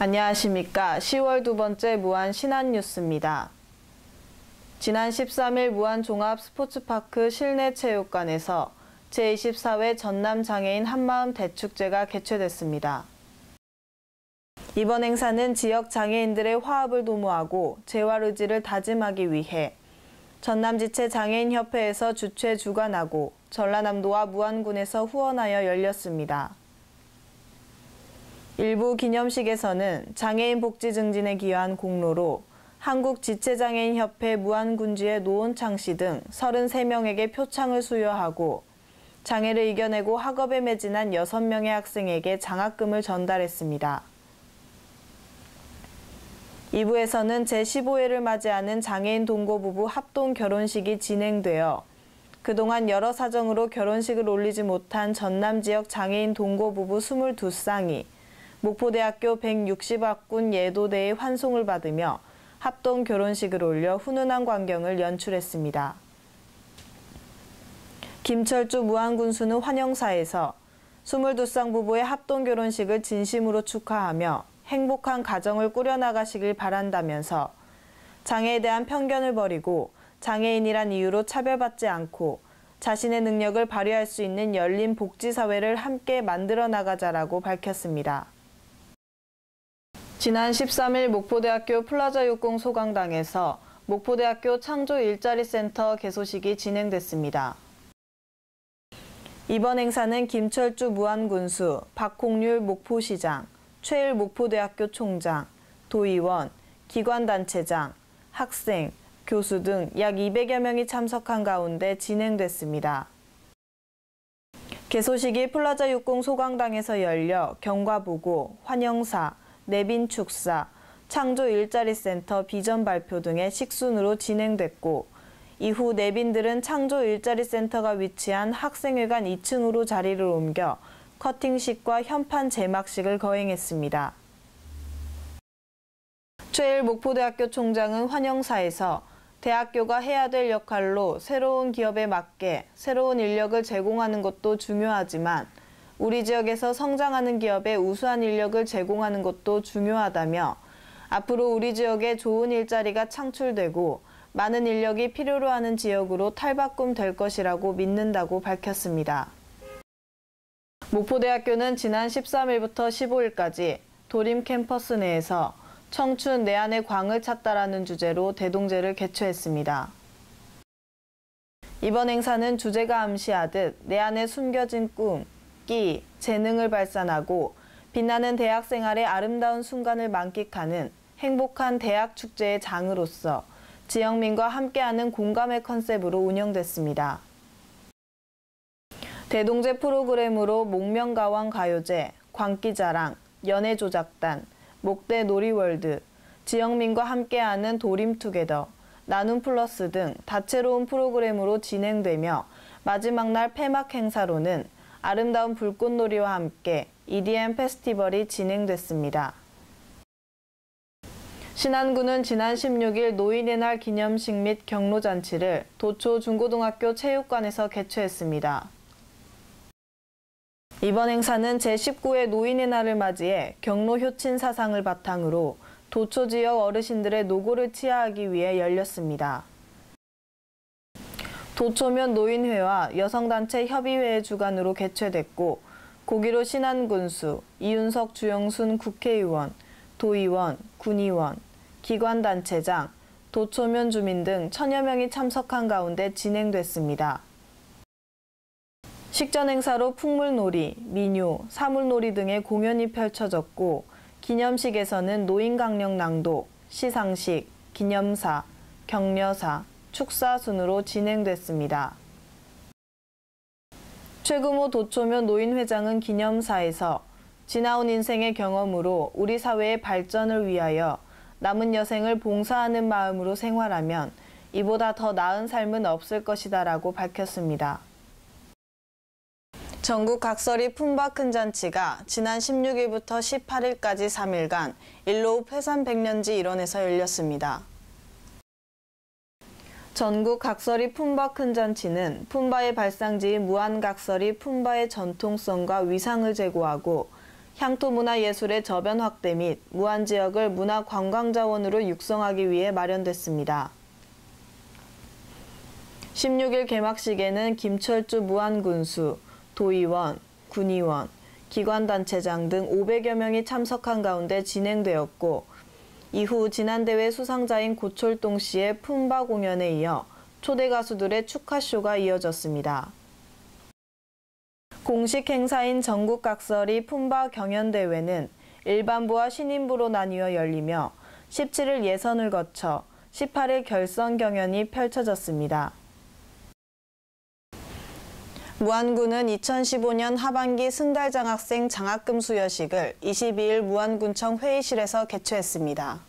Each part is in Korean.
안녕하십니까. 10월 두 번째 무안 신한뉴스입니다. 지난 13일 무안 종합스포츠파크 실내체육관에서 제24회 전남장애인 한마음 대축제가 개최됐습니다. 이번 행사는 지역 장애인들의 화합을 도모하고 재활 의지를 다짐하기 위해 전남지체 장애인협회에서 주최 주관하고 전라남도와 무안군에서 후원하여 열렸습니다. 일부 기념식에서는 장애인 복지 증진에 기여한 공로로 한국지체장애인협회 무안군지의 노원창 씨 등 33명에게 표창을 수여하고 장애를 이겨내고 학업에 매진한 6명의 학생에게 장학금을 전달했습니다. 2부에서는 제15회를 맞이하는 장애인 동거부부 합동 결혼식이 진행되어 그동안 여러 사정으로 결혼식을 올리지 못한 전남 지역 장애인 동거부부 22쌍이 목포대학교 160학군 예도대의 환송을 받으며 합동 결혼식을 올려 훈훈한 광경을 연출했습니다. 김철주 무안군수는 환영사에서 22쌍 부부의 합동 결혼식을 진심으로 축하하며 행복한 가정을 꾸려나가시길 바란다면서 장애에 대한 편견을 버리고 장애인이란 이유로 차별받지 않고 자신의 능력을 발휘할 수 있는 열린 복지사회를 함께 만들어 나가자라고 밝혔습니다. 지난 13일 목포대학교 플라자 60 소강당에서 목포대학교 창조 일자리 센터 개소식이 진행됐습니다. 이번 행사는 김철주 무안군수, 박홍률 목포시장, 최일 목포대학교 총장, 도의원, 기관단체장, 학생, 교수 등 약 200여 명이 참석한 가운데 진행됐습니다. 개소식이 플라자 60 소강당에서 열려 경과보고, 환영사, 내빈 축사, 창조 일자리 센터 비전 발표 등의 식순으로 진행됐고 이후 내빈들은 창조 일자리 센터가 위치한 학생회관 2층으로 자리를 옮겨 커팅식과 현판 제막식을 거행했습니다. 최일 목포대학교 총장은 환영사에서 대학교가 해야 될 역할로 새로운 기업에 맞게 새로운 인력을 제공하는 것도 중요하지만 우리 지역에서 성장하는 기업에 우수한 인력을 제공하는 것도 중요하다며 앞으로 우리 지역에 좋은 일자리가 창출되고 많은 인력이 필요로 하는 지역으로 탈바꿈될 것이라고 믿는다고 밝혔습니다. 목포대학교는 지난 13일부터 15일까지 도림 캠퍼스 내에서 청춘 내 안의 광을 찾다라는 주제로 대동제를 개최했습니다. 이번 행사는 주제가 암시하듯 내 안에 숨겨진 꿈, 끼, 재능을 발산하고 빛나는 대학 생활의 아름다운 순간을 만끽하는 행복한 대학 축제의 장으로서 지역민과 함께하는 공감의 컨셉으로 운영됐습니다. 대동제 프로그램으로 목명가왕 가요제, 광기자랑, 연애조작단, 목대 놀이월드, 지역민과 함께하는 도림투게더, 나눔플러스 등 다채로운 프로그램으로 진행되며 마지막 날 폐막 행사로는 아름다운 불꽃놀이와 함께 EDM 페스티벌이 진행됐습니다. 신안군은 지난 16일 노인의 날 기념식 및 경로잔치를 도초 중고등학교 체육관에서 개최했습니다. 이번 행사는 제19회 노인의 날을 맞이해 경로 효친 사상을 바탕으로 도초 지역 어르신들의 노고를 치하하기 위해 열렸습니다. 도초면 노인회와 여성단체 협의회의 주관으로 개최됐고 고기로 신안군수, 이윤석 주영순 국회의원, 도의원, 군의원, 기관단체장, 도초면 주민 등 1000여 명이 참석한 가운데 진행됐습니다. 식전 행사로 풍물놀이, 민요, 사물놀이 등의 공연이 펼쳐졌고 기념식에서는 노인강령 낭독, 시상식, 기념사, 격려사, 축사 순으로 진행됐습니다. 최금호 도초면 노인회장은 기념사에서 지나온 인생의 경험으로 우리 사회의 발전을 위하여 남은 여생을 봉사하는 마음으로 생활하면 이보다 더 나은 삶은 없을 것이다라고 밝혔습니다. 전국 각설이 품바 큰 잔치가 지난 16일부터 18일까지 3일간 일로우 회산 백년지 일원에서 열렸습니다. 전국 각설이 품바 큰 잔치는 품바의 발상지인 무안각설이 품바의 전통성과 위상을 제고하고 향토문화예술의 저변 확대 및 무안지역을 문화관광자원으로 육성하기 위해 마련됐습니다. 16일 개막식에는 김철주 무안군수, 도의원, 군의원, 기관단체장 등 500여 명이 참석한 가운데 진행되었고, 이후 지난대회 수상자인 고철동 씨의 품바 공연에 이어 초대 가수들의 축하쇼가 이어졌습니다. 공식 행사인 전국각설이 품바 경연대회는 일반부와 신인부로 나뉘어 열리며 17일 예선을 거쳐 18일 결선 경연이 펼쳐졌습니다. 무안군은 2015년 하반기 승달장학생 장학금 수여식을 22일 무안군청 회의실에서 개최했습니다.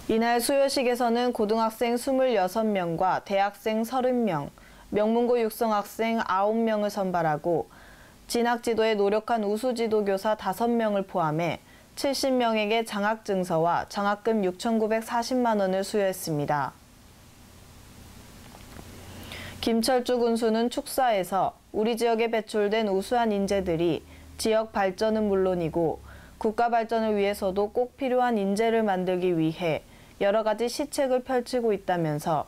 이날 수여식에서는 고등학생 26명과 대학생 30명, 명문고 육성학생 9명을 선발하고 진학지도에 노력한 우수지도교사 5명을 포함해 70명에게 장학증서와 장학금 6,940만 원을 수여했습니다. 김철주 군수는 축사에서 우리 지역에 배출된 우수한 인재들이 지역 발전은 물론이고 국가 발전을 위해서도 꼭 필요한 인재를 만들기 위해 여러 가지 시책을 펼치고 있다면서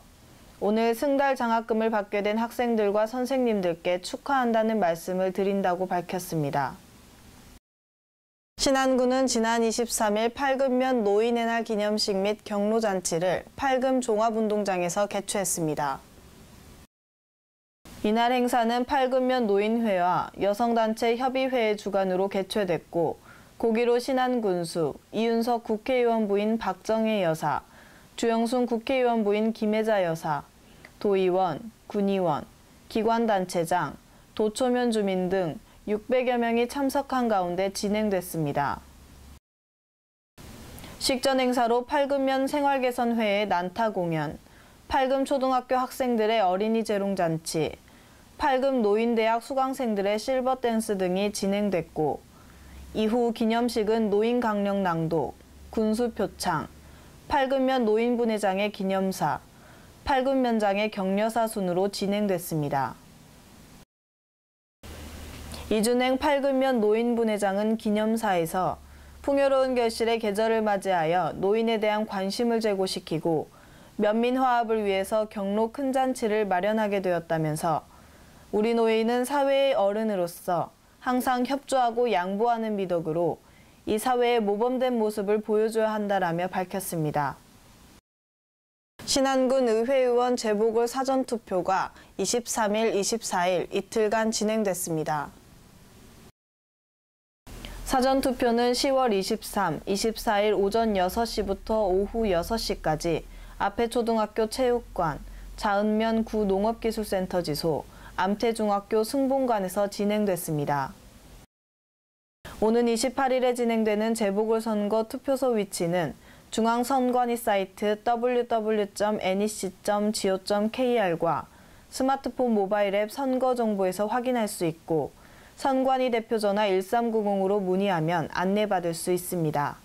오늘 승달 장학금을 받게 된 학생들과 선생님들께 축하한다는 말씀을 드린다고 밝혔습니다. 신안군은 지난 23일 팔금면 노인의 날 기념식 및 경로잔치를 팔금 종합운동장에서 개최했습니다. 이날 행사는 팔금면 노인회와 여성단체 협의회의 주관으로 개최됐고, 고기로 신안군수, 이윤석 국회의원 부인 박정혜 여사, 주영순 국회의원 부인 김혜자 여사, 도의원, 군의원, 기관단체장, 도초면 주민 등 600여 명이 참석한 가운데 진행됐습니다. 식전 행사로 팔금면 생활개선회의 난타 공연, 팔금 초등학교 학생들의 어린이 재롱잔치, 팔금 노인대학 수강생들의 실버 댄스 등이 진행됐고, 이후 기념식은 노인 강령 낭독, 군수 표창, 팔금면 노인분회장의 기념사, 팔금면장의 격려사 순으로 진행됐습니다. 이준행 팔금면 노인분회장은 기념사에서 풍요로운 결실의 계절을 맞이하여 노인에 대한 관심을 제고시키고 면민 화합을 위해서 경로 큰 잔치를 마련하게 되었다면서 우리 노인은 사회의 어른으로서 항상 협조하고 양보하는 미덕으로 이 사회의 모범된 모습을 보여줘야 한다라며 밝혔습니다. 신안군 의회의원 재보궐 사전투표가 23일, 24일 이틀간 진행됐습니다. 사전투표는 10월 23, 24일 오전 6시부터 오후 6시까지 앞해초등학교 체육관, 자은면 구농업기술센터 지소, 암태중학교 승봉관에서 진행됐습니다. 오는 28일에 진행되는 재보궐선거 투표소 위치는 중앙선관위 사이트 www.nec.go.kr과 스마트폰 모바일 앱 선거정보에서 확인할 수 있고 선관위 대표전화 1390으로 문의하면 안내받을 수 있습니다.